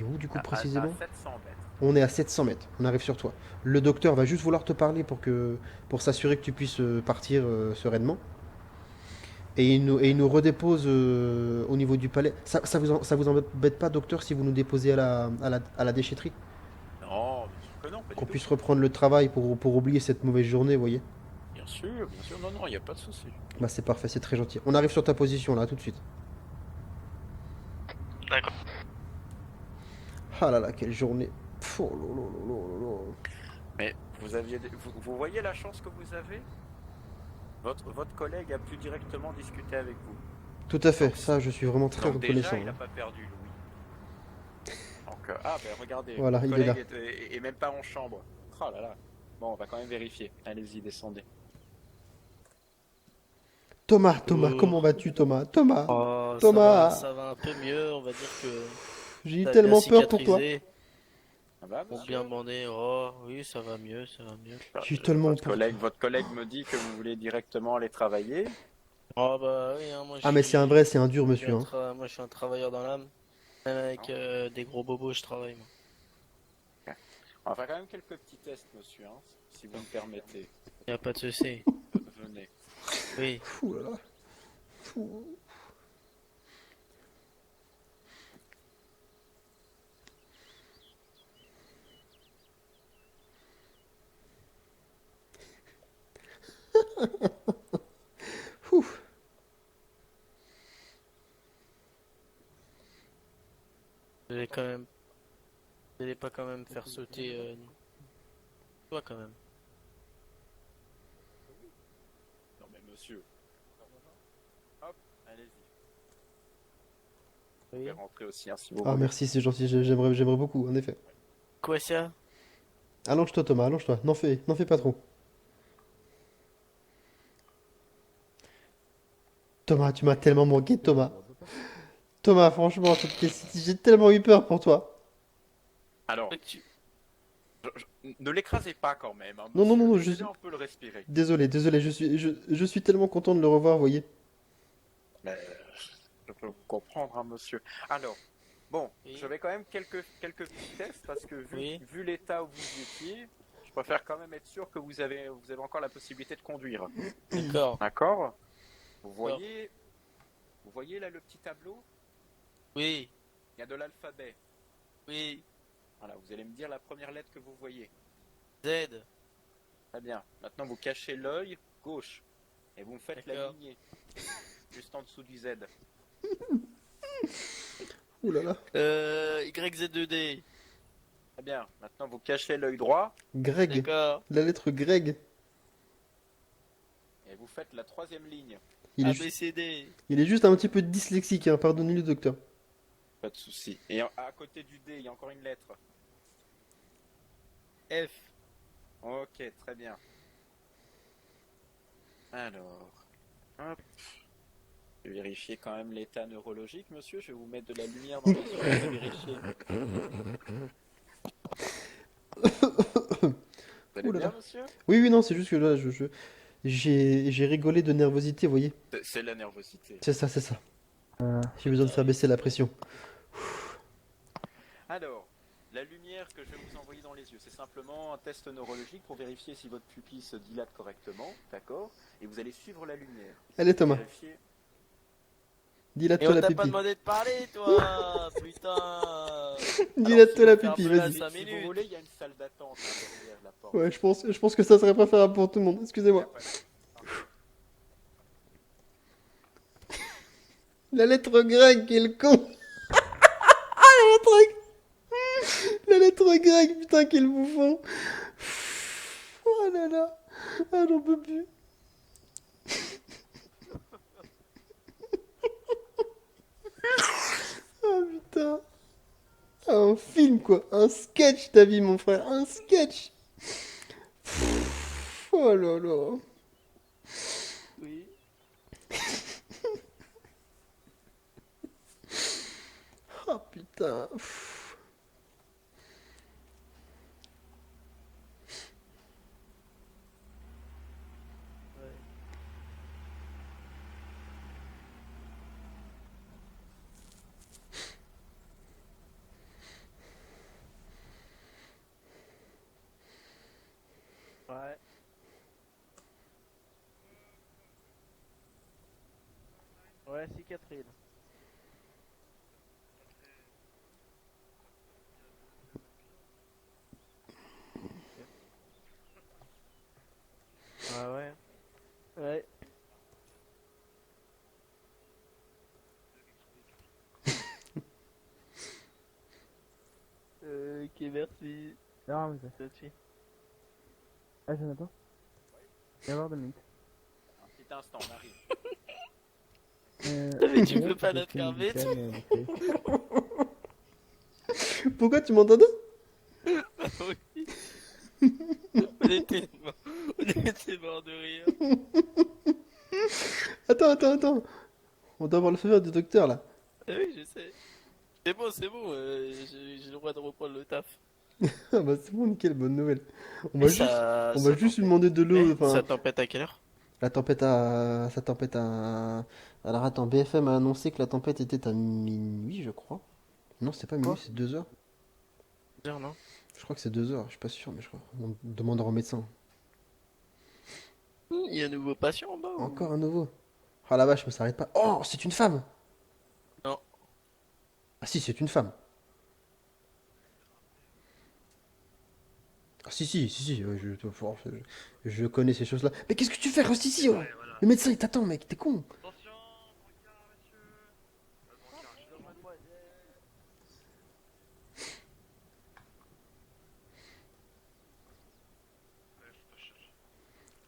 où du coup précisément? À 700 mètres. On est à 700 mètres, on arrive sur toi. Le docteur va juste vouloir te parler pour s'assurer que tu puisses partir sereinement. Et il nous redépose au niveau du palais. Ça vous embête pas, docteur, si vous nous déposez à la déchetterie? Non, bien sûr que non, pas du Qu'on tout. puisse reprendre le travail pour oublier cette mauvaise journée, vous voyez? Bien sûr, non, il n'y a pas de souci. Bah c'est parfait, c'est très gentil. On arrive sur ta position là, tout de suite. D'accord. Ah là là, quelle journée. Pff, oh là là là là là. Mais vous voyez la chance que vous avez? Votre collègue a pu directement discuter avec vous. Tout à fait, ça je suis vraiment très Donc reconnaissant. déjà, il n'a hein. pas perdu Louis. Donc, regardez, Voilà, votre il est collègue est même pas en chambre. Oh là là. Bon, on va quand même vérifier. Allez-y, descendez. Thomas, comment vas-tu, Thomas? Thomas, Oh, Thomas. ça va un peu mieux, on va dire que J'ai eu t'as tellement bien peur pour toi. cicatrisé, Ça va, pour monsieur? bien bander. Oh, oui, ça va mieux, ça va mieux. J'ai eu tellement Votre peur. votre collègue me dit que vous voulez directement aller travailler. Oh, bah oui, hein, moi Ah mais c'est un vrai, c'est un dur je suis monsieur. Hein. moi, je suis un travailleur dans l'âme. Même avec des gros bobos, je travaille, moi. On va faire quand même quelques petits tests, monsieur, hein, si vous me permettez. Y a pas de souci. Venez. Oui. Fou là là. Fou. Fou. Vous allez quand même. Vous allez pas quand même faire sauter. Toi, quand même. Non mais monsieur. Hop, allez-y. Vous Oui. pouvez rentrer aussi, hein, si vous Ah voulez. merci, c'est gentil, j'aimerais beaucoup, en effet. Quoi ça? Allonge-toi Thomas, allonge-toi. N'en fais pas trop. Thomas, tu m'as tellement manqué, Thomas. Thomas, franchement, j'ai tellement eu peur pour toi. Alors, Ne l'écrasez pas quand même. Hein, Non, non, non, non, monsieur. je suis... On peut le respirer. Désolé, désolé, je suis tellement content de le revoir, vous voyez. Mais, je peux vous comprendre, hein, monsieur. Alors, bon, Oui. je vais quand même quelques petits tests parce que Oui. vu l'état où vous étiez, je préfère quand même être sûr que vous avez encore la possibilité de conduire. D'accord. D'accord? Vous voyez là le petit tableau? Oui. Il y a de l'alphabet. Oui. Voilà, vous allez me dire la première lettre que vous voyez. Z. Très bien. Maintenant, vous cachez l'œil gauche et vous me faites la D'accord. lignée juste en dessous du Z. Ouh là là. YZ2D. Très bien. Maintenant, vous cachez l'œil droit Greg. D'accord. La lettre Greg. et vous faites la troisième ligne. ABCD. Il est juste un petit peu dyslexique, hein, pardonnez-le, docteur. Pas de souci. Et à côté du D, il y a encore une lettre. F. Ok, très bien. Alors, hop. Je vais vérifier quand même l'état neurologique, monsieur. Je vais vous mettre de la lumière dans les yeux pour vérifier. Vous allez Ouh là bien, là. monsieur? Oui, oui, non, c'est juste que là, j'ai rigolé de nervosité, vous voyez. C'est la nervosité. C'est ça, c'est ça. J'ai besoin de faire baisser la pression. Alors, la lumière que je vais vous envoyer dans les yeux, c'est simplement un test neurologique pour vérifier si votre pupille se dilate correctement, d'accord? Et vous allez suivre la lumière. Allez, Thomas, Vérifier. Et dilate-toi on la t'a pipi. pas demandé de parler, toi. Putain. Dilate-toi la faire pipi, un peu la vas-y. 5 Si vous minutes. voulez, il y a une salle d'attente hein, derrière la porte. Ouais, je pense que ça serait préférable pour tout le monde. Excusez-moi. La lettre grecque, quel con. La lettre grecque, putain, quel bouffon. Oh là là. Ah, j'en peux plus. Ah putain. Ah, un film quoi. Un sketch, t'as vu mon frère. Un sketch. Oh là là. Oui. Ah putain. Ouais. Ouais, si Catherine. Ah ouais. Ouais. Ok, merci. Non, mais ça. Tout de suite. Ah, Jonathan? Viens voir 2 minutes. Un petit instant, on arrive. Mais tu peux ouais, pas j'ai la fait faire une vite. scène, Pourquoi tu m'entendais? Oui. On était mort de rire. Attends. On doit avoir le feu vert du docteur là. Ah oui, je sais. C'est bon, j'ai le droit de reprendre le taf. Ah bah c'est bon, nickel, bonne nouvelle. On va Et juste, ça- on ça va juste lui tempête. demander de l'eau. Enfin, Ça tempête à quelle heure? la tempête a, sa tempête a. Alors attends, BFM a annoncé que la tempête était à minuit, je crois. Non, c'est pas minuit, c'est 2 heures. Non? Je crois que c'est 2 heures, je suis pas sûr, mais je crois. On demandera au médecin. Il y a un nouveau patient en bas. ou- Encore un nouveau. Ah la vache, mais ça s'arrête pas. Oh, c'est une femme. Non. Ah si, c'est une femme. Ah si, ouais, je connais ces choses-là. Mais qu'est-ce que tu fais? Reste ici, oh. Le médecin il t'attend, mec, t'es con.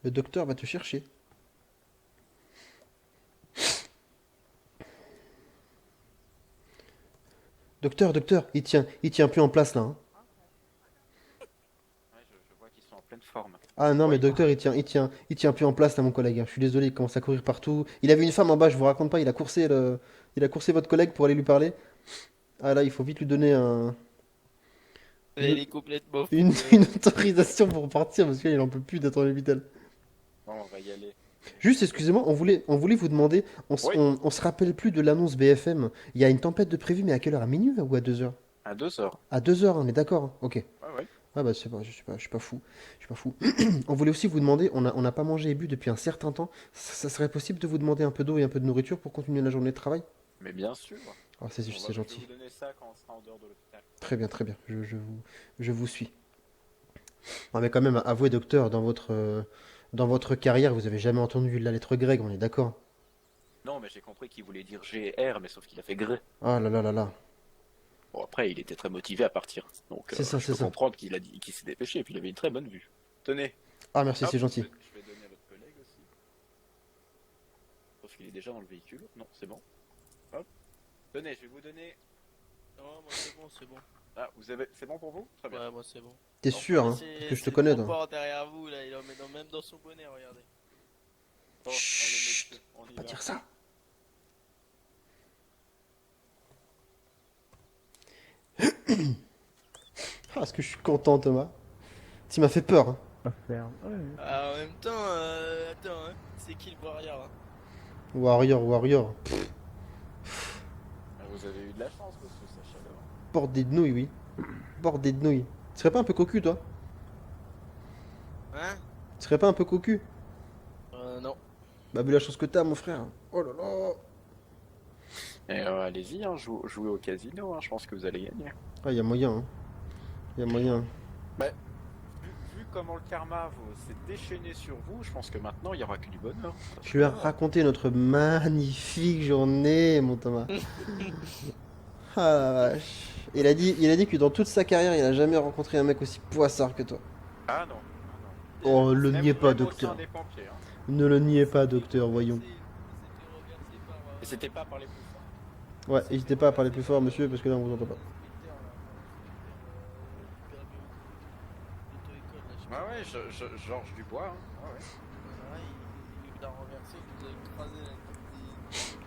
Le docteur va te chercher. Docteur, il tient plus en place là, hein. Ouais, je vois qu'ils sont en pleine forme. Ah non, mais docteur, il tient plus en place là, mon collègue, hein. Je suis désolé, il commence à courir partout. Il avait une femme en bas, je vous raconte pas, il a coursé votre collègue pour aller lui parler. Ah là, il faut vite lui donner un. Elle est complètement fou. Une autorisation pour partir parce qu'il en peut plus d'être à l'hôpital. Bon, on va y aller. Juste, excusez-moi, on voulait vous demander, Oui. on se rappelle plus de l'annonce BFM. Il y a une tempête de prévue, mais à quelle heure? À minuit ou à 2 heures? À 2h. À 2 heures, on est d'accord, hein. Ok. Ouais, ouais. Ah bah c'est pas, je suis pas fou. Je suis pas fou. On voulait aussi vous demander, on n'a pas mangé et bu depuis un certain temps. Ça serait possible de vous demander un peu d'eau et un peu de nourriture pour continuer la journée de travail? Mais bien sûr. Ah, c'est Je vais gentil. vous donner ça quand on sera en dehors de l'hôpital. Très bien, très bien. Je vous suis. Non, mais quand même, avouez, docteur, dans votre carrière, vous avez jamais entendu la lettre grecque, on est d'accord? Non, mais j'ai compris qu'il voulait dire GR, mais sauf qu'il a fait gré. Ah là là là là. Bon, après, il était très motivé à partir. Donc, C'est ça, je c'est peux ça. comprendre qu'il s'est dépêché, et puis il avait une très bonne vue. Tenez. Ah merci, Hop, c'est gentil. Je vais donner à votre collègue aussi. Sauf qu'il est déjà dans le véhicule. Non, c'est bon. Hop. Tenez, je vais vous donner. Non, moi c'est bon, c'est bon. Ah, vous avez. C'est bon pour vous? Très bien. Ouais, moi c'est bon. T'es sûr, hein? C'est- Parce que je te c'est connais, le toi. transport derrière vous, là, il en met même dans son bonnet, regardez. Bon, allez, Chut, messieurs, on y Pas va. dire ça. Ah, est-ce que je suis content, Thomas? Tu m'as fait peur, hein. À faire. Ouais. Ah, en même temps, attends, hein, c'est qui le warrior hein? Warrior. Ah, vous avez eu de la chance, monsieur Sacha. Bordé de nouilles, oui. Bordé de nouilles. Tu serais pas un peu cocu, toi? Hein? Tu serais pas un peu cocu? Non. Bah, vu la chose que t'as, mon frère. Oh là là. Et allez-y, hein, jouez au casino, hein, je pense que vous allez gagner. Ah, y a moyen, hein. Y a moyen. Vu comment le karma s'est déchaîné sur vous, je pense que maintenant il y aura que du bonheur. Je lui ai raconté notre magnifique journée, mon Thomas. Ah la vache. Il a dit que dans toute sa carrière, il a jamais rencontré un mec aussi poissard que toi. Ah non. Oh, le Même- niez pas, même au docteur. sein des pompiers, hein. Ne le niez pas, docteur, voyons. Et c'était pas par les plus forts. Ouais, n'hésitez pas à parler plus fort, monsieur, parce que là, on vous entend pas. Ah ouais, Georges Dubois. Hein. Ah ouais. Il l'a renversé, vous avez croisé la petite.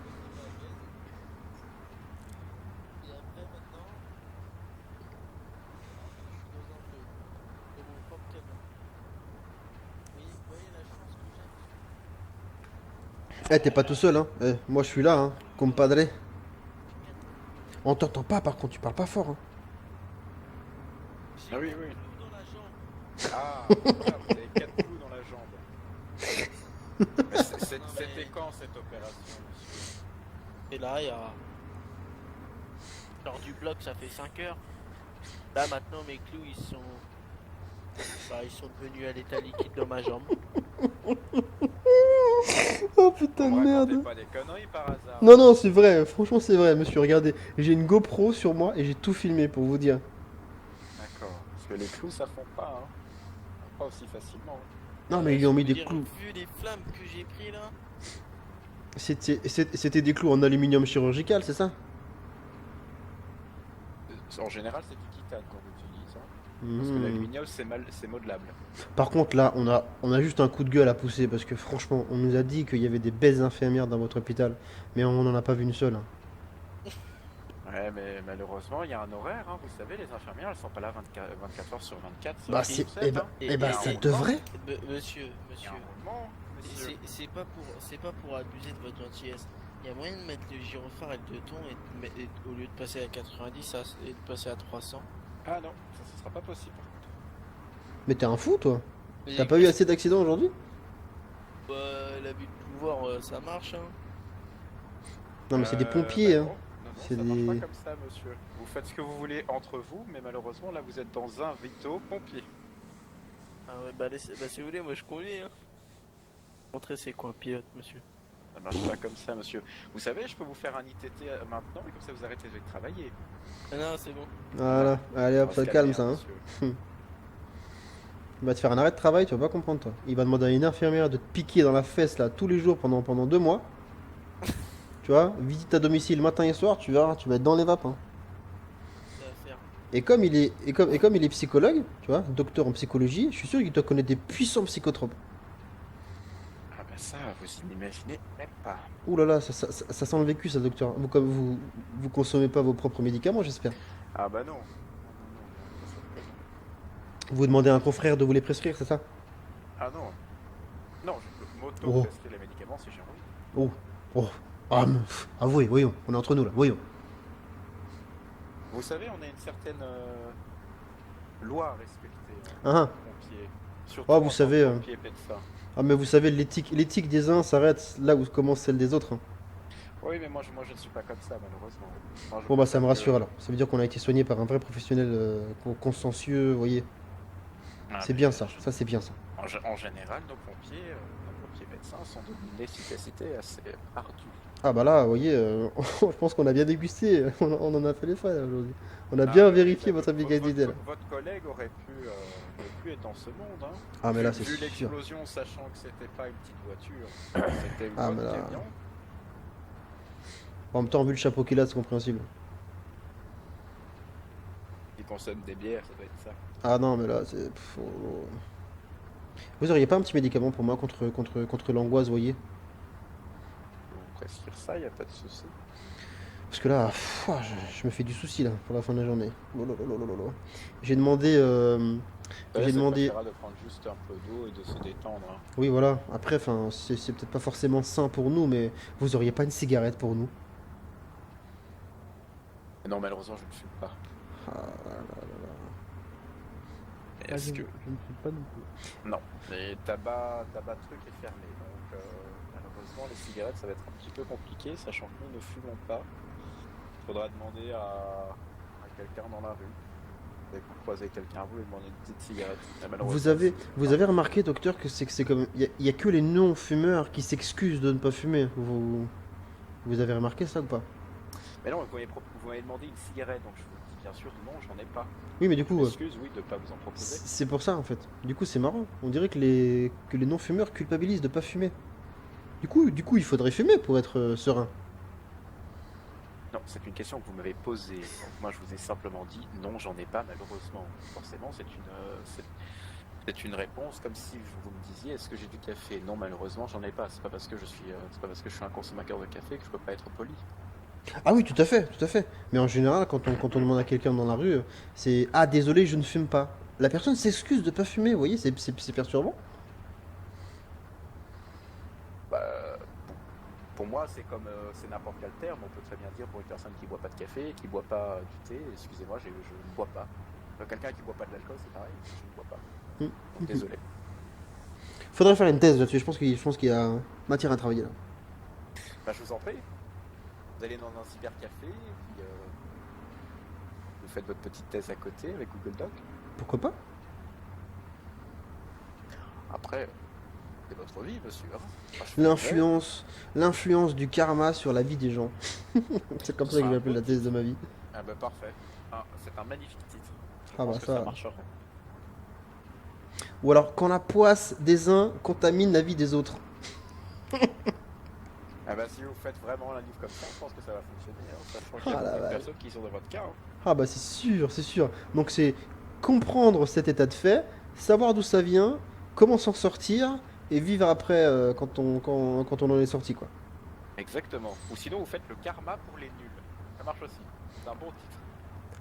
Et après, maintenant, je suis dans un jeu. De mon propre camion. Vous voyez la chance que j'ai? Eh, t'es pas tout seul, hein. Eh, moi, je suis là, hein. Compadre. On t'entend pas, par contre, tu parles pas fort, hein. Ah oui, oui. Dans la jambe. Ah, voilà, vous avez 4 clous dans la jambe. Mais c'était quand cette opération, monsieur? Et là, il y a. Lors du bloc, ça fait 5 heures. Là, maintenant, mes clous, ils sont. Bah, ils sont devenus à l'état liquide dans ma jambe. Oh putain de Vous me merde. racontez pas des conneries par hasard. Non, non, c'est vrai, franchement, c'est vrai, monsieur. Regardez, j'ai une GoPro sur moi et j'ai tout filmé pour vous dire. D'accord. Parce que les clous, ça fond pas, hein. Pas aussi facilement. Non, mais ils lui ont mis des Dire, clous. Vu les flammes que j'ai pris là. C'était des clous en aluminium chirurgical, c'est ça? En général, c'est du titane qu'on utilise, hein. Parce que Mhm. l'aluminium, c'est modelable. Par contre, là, on a juste un coup de gueule à pousser parce que franchement, on nous a dit qu'il y avait des belles infirmières dans votre hôpital, mais on n'en a pas vu une seule, hein. Ouais, mais malheureusement, il y a un horaire, hein. Vous savez, les infirmières, elles sont pas là 24 heures sur 24. Bah, sur c'est. 7, Eh bah, hein. eh bah, Et ça un devrait. Monsieur, Il y a un roulement, monsieur. c'est pas pour abuser de votre gentillesse. Il y a moyen de mettre le gyrophare et le deux tons et au lieu de passer à 90 et de passer à 300. Ah non, ça ce sera pas possible. Mais t'es un fou, toi? Mais T'as pas eu assez d'accidents aujourd'hui? Bah, l'abus de pouvoir, ça marche, hein. Non, mais c'est des pompiers, hein. Non, C'est ça marche des- pas comme ça, monsieur. Vous faites ce que vous voulez entre vous, mais malheureusement, là, vous êtes dans un vito pompier. Ah ouais, bah, si vous voulez, moi je conduis, hein. Montrez c'est quoi un pilote, monsieur. Ça marche pas comme ça, monsieur. Vous savez, je peux vous faire un ITT maintenant, et comme ça, vous arrêtez de travailler. Ah non, c'est bon. Voilà, allez hop, On ça se calme calme, ça, hein. monsieur. Il va te faire un arrêt de travail, tu vas pas comprendre, toi. Il va demander à une infirmière de te piquer dans la fesse, là, tous les jours pendant 2 mois. Tu vois, visite à domicile matin et soir, tu verras, tu vas être dans les vapes, hein. Ça va faire. Et comme il est psychologue, tu vois, docteur en psychologie, je suis sûr qu'il doit connaître des puissants psychotropes. Ah bah ça, vous imaginez même pas. Ouh là là, ça sent le vécu, ça, docteur. Vous consommez pas vos propres médicaments, j'espère. Ah bah non. Vous demandez à un confrère de vous les prescrire, c'est ça? Ah non. Non, je peux Oh. m'auto-prescrire les médicaments si j'ai envie. Oh. Ah, mais, avouez, voyons, on est entre nous là, voyons. Vous savez, on a une certaine loi à respecter Ah, en ah. pompier. Surtout Oh, en vous tant que savez, pompier médecin. Ah, mais vous savez, l'éthique des uns s'arrête là où commence celle des autres, hein. Oui, mais moi je ne suis pas comme ça, malheureusement. Moi, je Bon, bah, ça me préfère rassure que- alors. Ça veut dire qu'on a été soigné par un vrai professionnel consciencieux, vous voyez. Ah, C'est mais bien ça, ça c'est bien ça. En général, nos pompiers médecins sont d'une efficacité assez ardue. Ah, bah là, vous voyez, je pense qu'on a bien dégusté, on en a fait les frais là, aujourd'hui. On a Ah, bien oui, vérifié bah, votre efficacité là. votre collègue aurait pu être dans ce monde. Hein. Ah, mais là, Vu c'est sûr. l'explosion, sachant que c'était pas une petite voiture, c'était une Ah, bonne mais là- camion. En même temps, vu le chapeau qu'il a, c'est compréhensible. Il consomme des bières, ça doit être ça. Ah non, mais là, c'est. Vous auriez pas un petit médicament pour moi contre l'angoisse, vous voyez? Vous prescrire ça, il a pas de souci. Parce que là, je me fais du souci là pour la fin de la journée. Oh là là là là là là. J'ai demandé. J'ai demandé. Ça de prendre juste un peu d'eau et de se détendre. Hein. Oui, voilà. Après, enfin, c'est peut-être pas forcément sain pour nous, mais vous auriez pas une cigarette pour nous? Non, malheureusement, je ne fume pas. Ah là là là. Ah, Est-ce que... je ne suis pas non plus. Non, les tabac truc est fermé, donc malheureusement les cigarettes ça va être un petit peu compliqué, sachant que nous ne fumons pas. Il faudra demander à quelqu'un dans la rue. Dès que vous croisez quelqu'un, vous lui demandez une petite cigarette. Et malheureusement, Vous avez remarqué, docteur, que c'est comme. Il y a que les non-fumeurs qui s'excusent de ne pas fumer. Vous avez remarqué ça ou pas? Mais non, vous m'avez demandé une cigarette, donc je vous dis bien sûr non, j'en ai pas. Oui, mais du coup. Excuse, oui, de ne pas vous en proposer. C'est pour ça en fait. Du coup, c'est marrant. On dirait que les non-fumeurs culpabilisent de pas fumer. Du coup, il faudrait fumer pour être serein. Non, c'est une question que vous m'avez posée. Donc, moi, je vous ai simplement dit non, j'en ai pas, malheureusement. Forcément, c'est une réponse comme si vous me disiez est-ce que j'ai du café? Non, malheureusement, j'en ai pas. C'est pas parce que je suis un consommateur de café que je peux pas être poli. Ah oui, tout à fait, tout à fait. Mais en général, quand on demande à quelqu'un dans la rue, c'est ah désolé, je ne fume pas. La personne s'excuse de pas fumer. Vous voyez, c'est perturbant. Bah, pour moi, c'est comme c'est n'importe quel terme. On peut très bien dire pour une personne qui boit pas de café, qui boit pas du thé, excusez-moi, je ne bois pas. Quelqu'un qui boit pas de l'alcool, c'est pareil, je ne bois pas. Donc, désolé. Faudrait faire une thèse là-dessus. Je pense qu'il y a matière à travailler là. Bah, je vous en prie. Vous allez dans un cybercafé, et puis vous faites votre petite thèse à côté avec Google Doc. Pourquoi pas? Après, c'est votre vie, monsieur. Hein. Enfin, je L'influence du karma sur la vie des gens. C'est comme ça que je vais appeler la thèse de ma vie. Ah bah parfait. Ah, c'est un magnifique titre. Je Ah pense bah que ça. ça marchera. Ou alors quand la poisse des uns contamine la vie des autres. Ah bah si vous faites vraiment un livre comme ça, je pense que ça va fonctionner. Hein. Sachant qu'il y a Ah la beaucoup de vache. personnes qui sont dans votre cas. Hein. Ah bah c'est sûr, c'est sûr. Donc c'est comprendre cet état de fait, savoir d'où ça vient, comment s'en sortir et vivre après quand on en est sorti quoi. Exactement. Ou sinon vous faites le karma pour les nuls. Ça marche aussi. C'est un bon titre.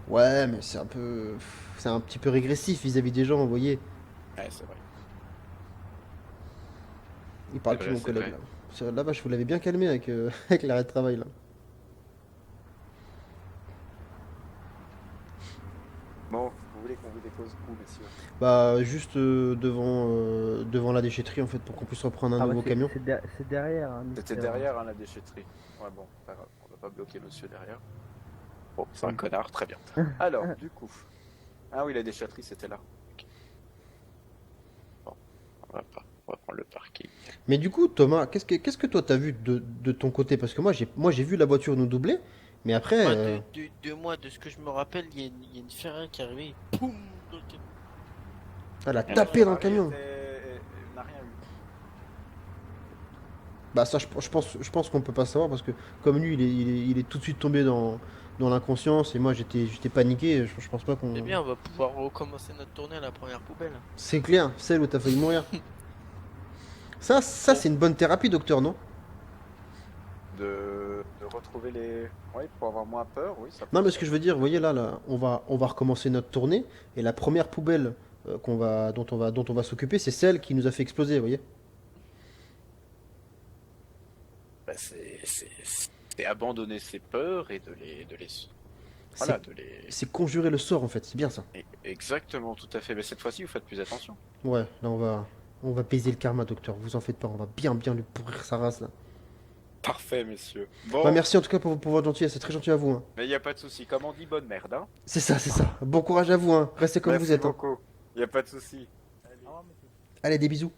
Ouais, mais c'est un petit peu régressif vis-à-vis des gens, vous voyez. Ouais, c'est vrai. Il parle C'est plus vrai, mon c'est collègue vrai. là. Là-bas, je vous l'avais bien calmé avec, avec l'arrêt de travail là. Bon, vous voulez qu'on vous dépose où, messieurs? Bah juste devant la déchetterie en fait pour qu'on puisse reprendre un Ah, nouveau bah, camion. c'est derrière. Hein, C'était Mister. derrière hein, la déchetterie. Ouais bon, pas grave. On va pas bloquer monsieur derrière. Bon, c'est un connard, très bien. Alors, du coup. Ah oui, la déchetterie c'était là. Ok. Bon, on va prendre le parking. Mais du coup, Thomas, qu'est-ce que toi t'as vu de ton côté? Parce que moi j'ai vu la voiture nous doubler, mais après. Moi, moi, de ce que je me rappelle, il y a une Ferrari qui est arrivée. Poum dans le camion. Elle a tapé dans le camion. n'a rien eu. Bah ça, je pense qu'on peut pas savoir parce que comme lui, il est tout de suite tombé dans l'inconscience et moi j'étais paniqué. Je pense pas qu'on. C'est bien, on va pouvoir recommencer notre tournée à la première poubelle. C'est clair, celle où t'as failli mourir. Ça c'est une bonne thérapie, docteur, non? De retrouver les... Oui, pour avoir moins peur, oui. Ça Non, peut mais ce que je veux dire, vous voyez là, on va recommencer notre tournée et la première poubelle dont on va s'occuper, c'est celle qui nous a fait exploser, vous voyez. Bah, c'est abandonner ses peurs et voilà, de les... C'est conjurer le sort en fait, c'est bien ça. Exactement, tout à fait. Mais cette fois-ci, vous faites plus attention. Ouais, là on va baiser le karma, docteur. Vous en faites pas, on va bien lui pourrir sa race là. Parfait, messieurs. Bon, Bah, merci en tout cas pour votre gentillesse, c'est très gentil à vous. Hein. mais il n'y a pas de souci. Comme on dit, bonne merde, hein. C'est ça, c'est ça. Bon courage à vous, hein. Restez comme Merci vous êtes. Hein. beaucoup. Il n'y a pas de souci. Allez, des bisous.